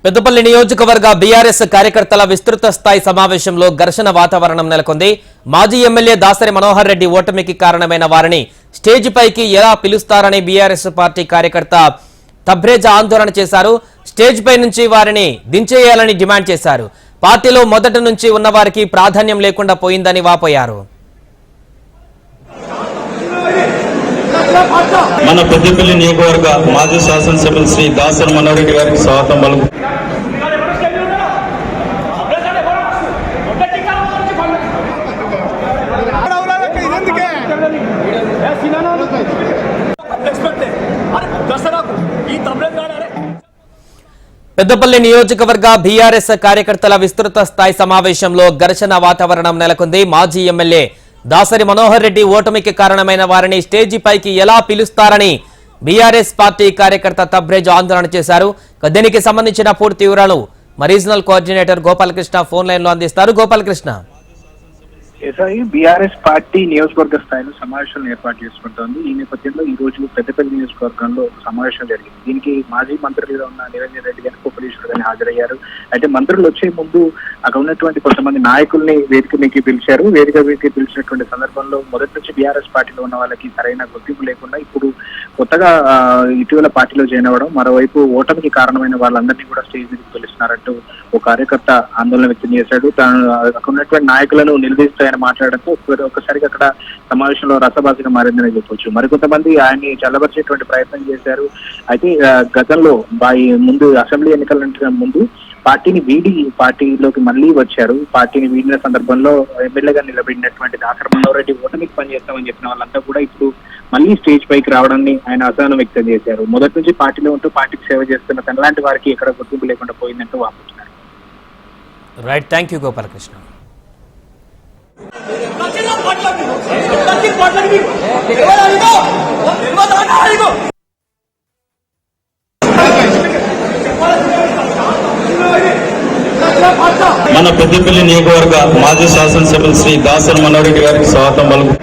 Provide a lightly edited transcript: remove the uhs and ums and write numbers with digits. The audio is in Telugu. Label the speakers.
Speaker 1: పెద్దపల్లి నియోజకవర్గ బీఆర్ఎస్ కార్యకర్తల విస్తృత స్థాయి సమావేశంలో ఘర్షణ వాతావరణం నెలకొంది. మాజీ ఎమ్మెల్యే దాసరి మనోహర్ రెడ్డి ఓటమికి కారణమైన వారిని స్టేజ్ పైకి ఎలా పిలుస్తారని బీఆర్ఎస్ పార్టీ కార్యకర్త తబ్రేజా ఆందోళన చేశారు. స్టేజ్ పై నుంచి వారిని దించేయాలని డిమాండ్ చేశారు. పార్టీలో మొదటి నుంచి ఉన్న వారికి ప్రాధాన్యం లేకుండా పోయిందని వాపోయారు.
Speaker 2: మన పెద్దపల్లి నియోజకవర్గ మాజీ శాసనసభ్యులు శ్రీ దాసరి మనోహర్ రెడ్డి గారికి స్వాగతం పలుకు.
Speaker 1: పెద్దపల్లి నియోజకవర్గ బీఆర్ఎస్ కార్యకర్తల విస్తృత స్థాయి సమావేశంలో ఘర్షణ వాతావరణం నెలకొంది. మాజీ ఎమ్మెల్యే దాసరి మనోహర్ రెడ్డి ఓటమికి కారణమైన వారిని స్టేజీ పైకి ఎలా పిలుస్తారని బీఆర్ఎస్ పార్టీ కార్యకర్త తబ్రేజ్ ఆందోళన చేశారు. దీనికి సంబంధించిన పూర్తి వివరాలు మా regional coordinator Gopalakrishna phone line లో అందిస్తారు. గోపాలకృష్ణ,
Speaker 3: బీఆర్ఎస్ పార్టీ నియోజకవర్గ స్థాయిలో సమావేశాలను ఏర్పాటు చేసుకుంటోంది. ఈ నేపథ్యంలో ఈ రోజు పెద్దపల్లి నియోజకవర్గంలో సమావేశం జరిగింది. దీనికి మాజీ మంత్రులుగా ఉన్న నిరంజన్ రెడ్డి గారి కోపలేశ్వర్ గారిని హాజరయ్యారు. అయితే మంత్రులు వచ్చే ముందు అక్కడ ఉన్నటువంటి కొంతమంది నాయకుల్ని వేదిక మీదకి పిలిచారు. వేదిక మీదకి పిలిచినటువంటి సందర్భంలో మొదటి నుంచి బీఆర్ఎస్ పార్టీలో ఉన్న వాళ్ళకి సరైన గుర్తింపు లేకుండా ఇప్పుడు కొత్తగా ఇటీవల పార్టీలో జాయిన్ అవ్వడం, మరోవైపు ఓటమికి కారణమైన వాళ్ళందరినీ కూడా స్టేజ్ మీదకి పిలుస్తున్నారంటూ ఒక కార్యకర్త ఆందోళన వ్యక్తం చేశాడు. అక్కడ ఉన్నటువంటి నాయకులను నిలదీస్తూ ఆయన మాట్లాడడంతో ఒక్కసారిగా అక్కడ సమావేశంలో రసభాసగా మారిందని చెప్పొచ్చు. మరికొంతమంది ఆయన్ని చల్లబరిచేటువంటి ప్రయత్నం చేశారు. అయితే గతంలో ముందు అసెంబ్లీ ఎన్నికల ముందు పార్టీని వీడి పార్టీలోకి మళ్లీ వచ్చారు. పార్టీని వీడిన సందర్భంలో ఎమ్మెల్యేగా నిలబడినటువంటి దాసరి మనోహర్ రెడ్డి ఓటమికి పనిచేస్తామని చెప్పిన వాళ్ళంతా కూడా ఇప్పుడు మళ్లీ స్టేజ్ పైకి రావడాన్ని ఆయన అసహనం వ్యక్తం చేశారు. మొదటి నుంచి పార్టీలో ఉంటూ పార్టీకి సేవ చేస్తున్న తనలాంటి వారికి ఎక్కడ గుర్తింపు లేకుండా పోయిందంటూ వాపోతున్నారు.
Speaker 1: Right, thank you Gopalakrishna.
Speaker 2: మన పెద్దపల్లి నియోజకవర్గ మాజీ శాసనసభ్యులు శ్రీ దాసరి మనోహర్ రెడ్డి గారికి స్వాగతం పలుకు.